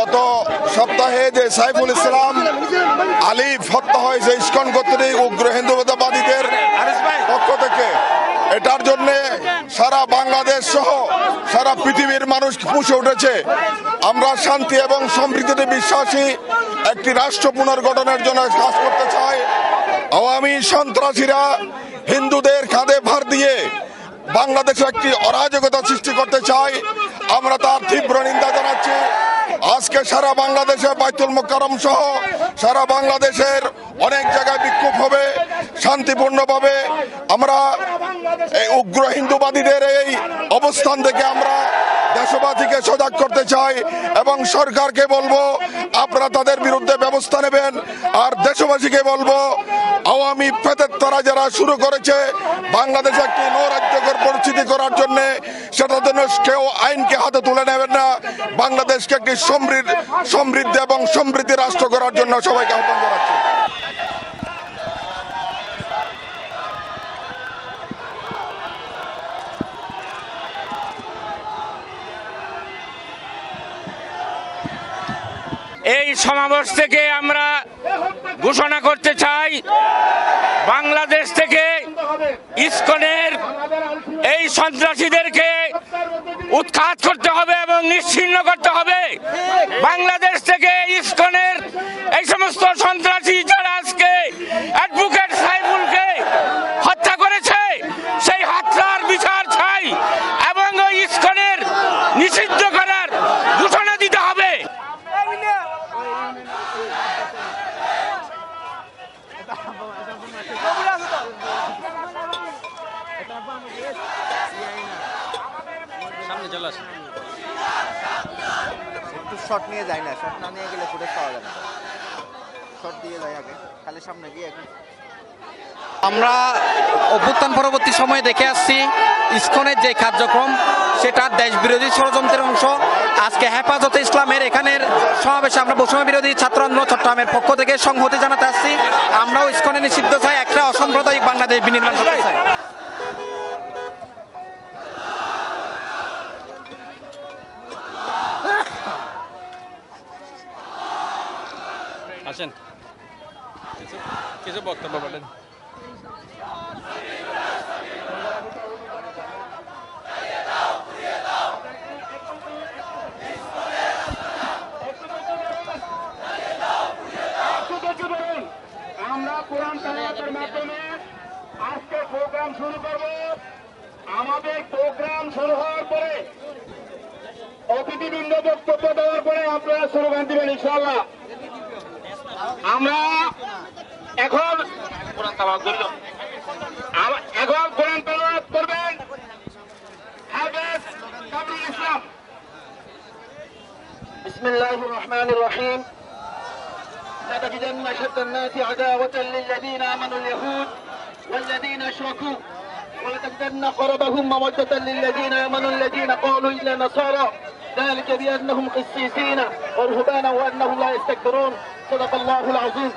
গত সপ্তাহে যে সাইফুল ইসলাম আলিফ হত্যা হয়েছে ইসকন কর্তৃক উগ্র হিন্দুত্ববাদীদের পক্ষ থেকে, এটার জন্য সারা বাংলাদেশ সহ সারা পৃথিবীর মানুষ ফুঁসে উঠেছে। আমরা শান্তি এবং সমৃদ্ধিতে বিশ্বাসী একটি রাষ্ট্র পুনর্গঠনের জন্য কাজ করতে চাই। আওয়ামী সন্ত্রাসীরা হিন্দুদের কাঁধে ভার দিয়ে বাংলাদেশে একটি অরাজকতা সৃষ্টি করতে চায়। আমরা তার তীব্র নিন্দা জানাচ্ছি। আজকে সারা বাংলাদেশে বাইতুল মোকাররম সহ সারা বাংলাদেশের অনেক জায়গায় বিক্ষোভ হবে শান্তিপূর্ণভাবে। আমরা এই উগ্র হিন্দুবাদীদের এই অবস্থান থেকে আমরা দেশবাসীকে সজাগ করতে চাই এবং সরকারকে বলবো আপনারা তাদের বিরুদ্ধে ব্যবস্থা নেবেন। আর দেশবাসীকে বলবো আওয়ামী ফেতেত্তারা যারা শুরু করেছে বাংলাদেশে একটি নৈরাজ্যকর পরিস্থিতি করার জন্য, সেটার জন্য কেউ আইনকে হাতে তুলে নেবেন না। বাংলাদেশকে একটি সমৃদ্ধ এবং সমৃদ্ধি রাষ্ট্র করার জন্য সবাইকে আহ্বান জানাচ্ছি। এই সমাবেশ থেকে আমরা ঘোষণা করতে চাই, বাংলাদেশ থেকে ইসকনের এই সন্ত্রাসীদেরকে উৎখাত করতে হবে এবং নিশ্চিহ্ন করতে হবে। বাংলাদেশ থেকে ইসকনের এই সমস্ত সন্ত্রাসী যারা আজকে অ্যাডভোকেট সাইফুলকে হত্যা করেছে, সেই হত্যার বিচার চাই এবং ওই ইসকনের নিষিদ্ধ করার ঘোষণা দিতে হবে। একটু শট নিয়ে যায় না, শট না নিয়ে গেলে ফুটেজ পাওয়া যাবে না। শট দিয়ে যায় আগে, খালি সামনে গিয়ে এখন আমরা অভ্যুত্থান পরবর্তী সময়ে দেখে আসছি ইসকনের যে কার্যক্রম সেটা দেশ বিরোধী ষড়যন্ত্রের অংশ। আজকে হেফাজতে ইসলামের এখানের সমাবেশে আমরা বৈষম্য বিরোধী ছাত্র আন্দোলন চট্টগ্রামের পক্ষ থেকে সংহতি জানাতে আসছি। আমরাও ইসকনের নিষিদ্ধ চাই, একটা অসাম্প্রদায়িক বাংলাদেশ বিনির্মাণ করতে চাই। আসেন কিছু বক্তব্য বলেন। আমরা কোরআন তেলাওয়াতের মাধ্যমে আজকে প্রোগ্রাম শুরু করব। আমাদের প্রোগ্রাম শুরু হওয়ার পরে অতিথিবৃন্দ বক্তব্য দেওয়ার পরে আপনারা স্লোগান দিবেন ইনশাআল্লাহ। আমরা এখন কোরআন তেলাওয়াত করবেন হাফেজ কামরুল ইসলাম। বিসমিল্লাহির রহমানির রহিম। لتجدن أشد الناس عداوة للذين آمنوا اليهود والذين أشركوا ولتجدن أقربهم مودة للذين آمنوا الذين قالوا إلا نصارى ذلك بأنهم قسيسين ورهبانا وأنهم لا يستكبرون صدق الله العظيم.